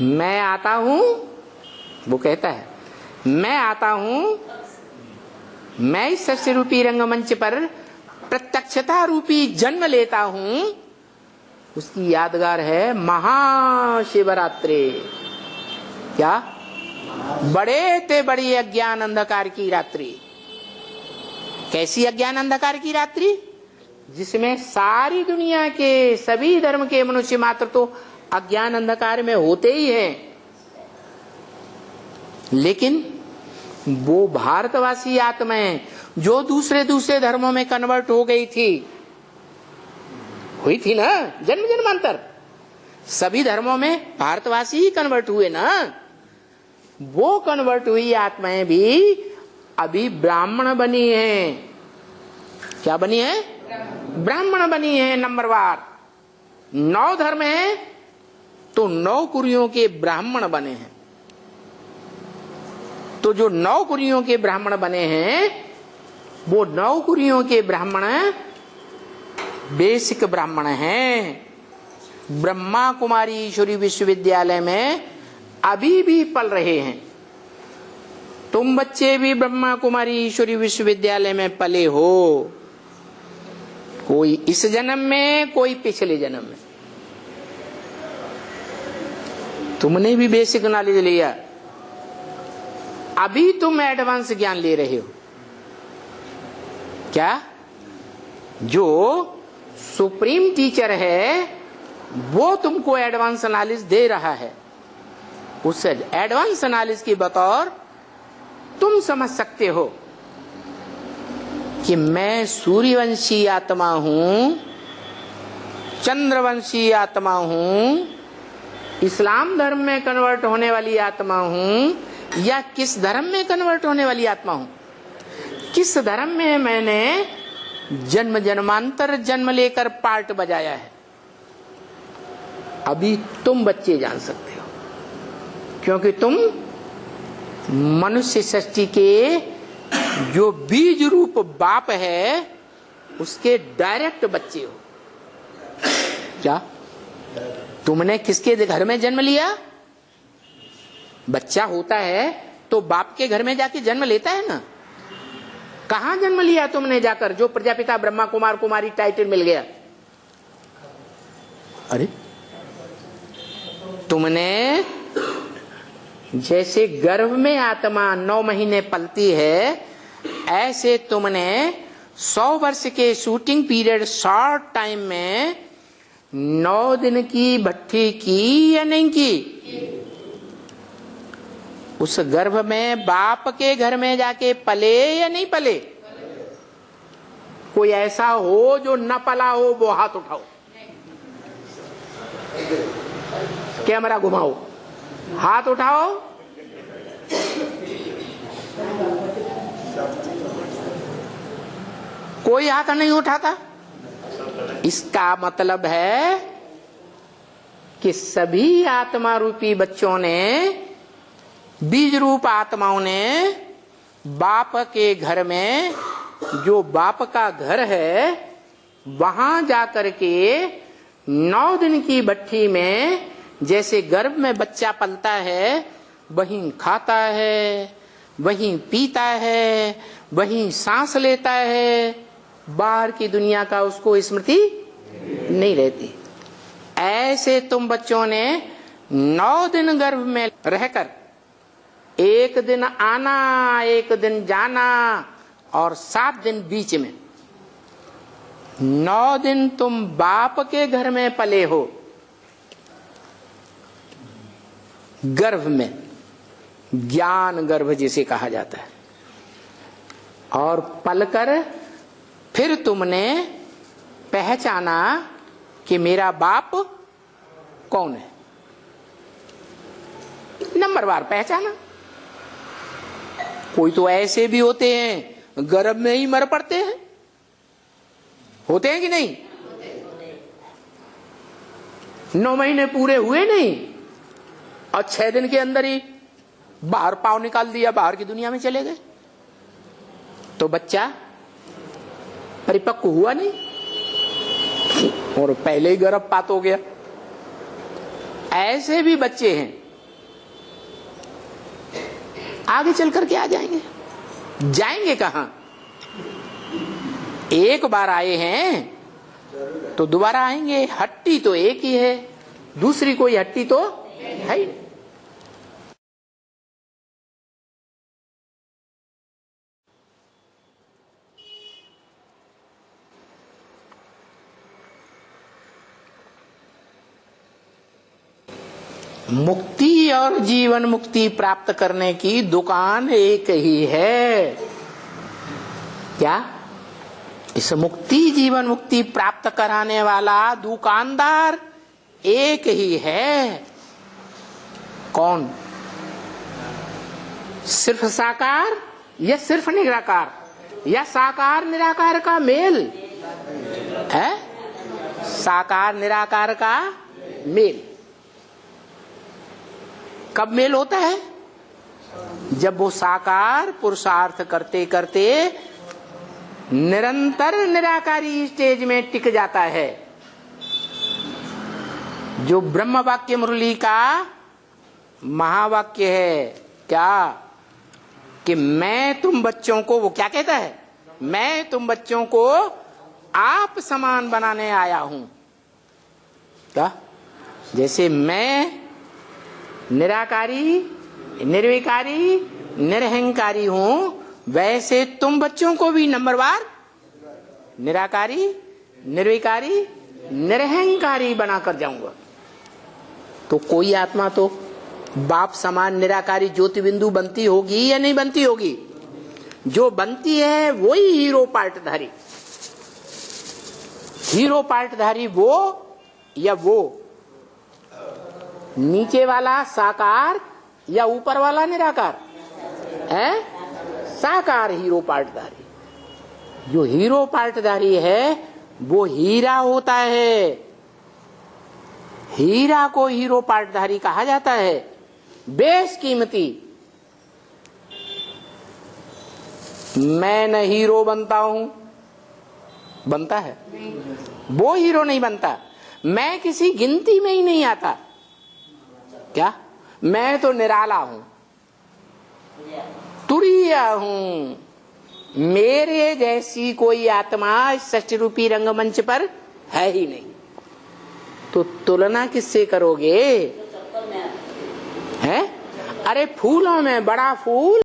मैं आता हूं, वो कहता है मैं आता हूं, मैं इस सृष्टि रूपी रंगमंच पर प्रत्यक्षता रूपी जन्म लेता हूं। उसकी यादगार है महाशिवरात्रि। क्या? बड़े ते बड़ी अज्ञान अंधकार की रात्रि। कैसी अज्ञान अंधकार की रात्रि? जिसमें सारी दुनिया के सभी धर्म के मनुष्य मात्र तो अज्ञान अंधकार में होते ही हैं, लेकिन वो भारतवासी आत्माएं जो दूसरे धर्मों में कन्वर्ट हो गई थी, हुई थी ना जन्म जन्मांतर, सभी धर्मों में भारतवासी ही कन्वर्ट हुए ना। वो कन्वर्ट हुई आत्माएं भी अभी ब्राह्मण बनी हैं। क्या बनी है? ब्राह्मण बनी है। नंबरवार 9 धर्म है तो 9 कुरियों के ब्राह्मण बने हैं। तो जो 9 कुरियों के ब्राह्मण बने हैं, वो 9 कुरियों के ब्राह्मण बेसिक ब्राह्मण हैं। ब्रह्मा कुमारी ईश्वरी विश्वविद्यालय में अभी भी पल रहे हैं। तुम बच्चे भी ब्रह्मा कुमारी ईश्वरी विश्वविद्यालय में पले हो, कोई इस जन्म में, कोई पिछले जन्म में। तुमने भी बेसिक नॉलेज लिया, अभी तुम एडवांस ज्ञान ले रहे हो। क्या? जो सुप्रीम टीचर है वो तुमको एडवांस नॉलेज दे रहा है। उस एडवांस नॉलेज की बतौर तुम समझ सकते हो कि मैं सूर्यवंशी आत्मा हूं, चंद्रवंशी आत्मा हूं, इस्लाम धर्म में कन्वर्ट होने वाली आत्मा हूं, या किस धर्म में कन्वर्ट होने वाली आत्मा हूं। किस धर्म में मैंने जन्म जन्मांतर जन्म लेकर पार्ट बजाया है, अभी तुम बच्चे जान सकते हो, क्योंकि तुम मनुष्य सृष्टि के जो बीज रूप बाप है उसके डायरेक्ट बच्चे हो। क्या? तुमने किसके घर में जन्म लिया? बच्चा होता है तो बाप के घर में जाके जन्म लेता है ना। कहां जन्म लिया तुमने जाकर, जो प्रजापिता ब्रह्मा कुमार कुमारी टाइटल मिल गया? अरे तुमने जैसे गर्भ में आत्मा 9 महीने पलती है, ऐसे तुमने 100 वर्ष के शूटिंग पीरियड शॉर्ट टाइम में 9 दिन की भट्ठी की या नहीं की? उस गर्भ में बाप के घर में जाके पले या नहीं पले? कोई ऐसा हो जो न पला हो, वो हाथ उठाओ, कैमरा घुमाओ, हाथ उठाओ। कोई हाथ नहीं उठाता। इसका मतलब है कि सभी आत्मा रूपी बच्चों ने, बीज रूप आत्माओं ने बाप के घर में, जो बाप का घर है, वहां जाकर के 9 दिन की भट्ठी में जैसे गर्भ में बच्चा पलता है, वहीं खाता है, वहीं पीता है, वहीं सांस लेता है, बाहर की दुनिया का उसको स्मृति नहीं रहती। ऐसे तुम बच्चों ने 9 दिन गर्भ में रहकर, एक दिन आना, एक दिन जाना और 7 दिन बीच में, 9 दिन तुम बाप के घर में पले हो, गर्भ में, ज्ञान गर्भ जिसे कहा जाता है। और पलकर फिर तुमने पहचाना कि मेरा बाप कौन है। नंबरवार पहचाना। कोई तो ऐसे भी होते हैं गर्भ में ही मर पड़ते हैं, होते हैं कि नहीं? 9 महीने पूरे हुए नहीं और 6 दिन के अंदर ही बाहर पांव निकाल दिया, बाहर की दुनिया में चले गए। तो बच्चा परिपक्व हुआ नहीं और पहले ही गर्भपात हो गया। ऐसे भी बच्चे हैं आगे चल करके आ जाएंगे। जाएंगे कहां? एक बार आए हैं तो दोबारा आएंगे। हट्टी तो एक ही है, दूसरी कोई हट्टी तो है ही। मुक्ति और जीवन मुक्ति प्राप्त करने की दुकान एक ही है। क्या? इस मुक्ति जीवन मुक्ति प्राप्त कराने वाला दुकानदार एक ही है। कौन? सिर्फ साकार या सिर्फ निराकार, या साकार निराकार का मेल है? साकार निराकार का मेल कब मेल होता है? जब वो साकार पुरुषार्थ करते करते निरंतर निराकारी स्टेज में टिक जाता है। जो ब्रह्म वाक्य मुरली का महावाक्य है, क्या? कि मैं तुम बच्चों को, वो क्या कहता है? मैं तुम बच्चों को आप समान बनाने आया हूं। क्या? जैसे मैं निराकारी, निर्विकारी, निरहंकारी हूं, वैसे तुम बच्चों को भी नंबरवार निराकारी, निर्विकारी, निरहंकारी बनाकर जाऊंगा। तो कोई आत्मा तो बाप समान निराकारी ज्योति बिंदु बनती होगी या नहीं बनती होगी? जो बनती है वही हीरो पार्टधारी। हीरो पार्टधारी वो या वो? नीचे वाला साकार या ऊपर वाला निराकार है? साकार हीरो पार्टधारी। जो हीरो पार्टधारी है वो हीरा होता है। हीरा को हीरो पार्टधारी कहा जाता है, बेशकीमती। मैं न हीरो बनता हूं, बनता है? वो हीरो नहीं बनता। मैं किसी गिनती में ही नहीं आता। क्या? मैं तो निराला हूं, तुरीय हूं। मेरे जैसी कोई आत्मा सृष्टि रूपी रंगमंच पर है ही नहीं। तो तुलना किससे करोगे? है? अरे फूलों में बड़ा फूल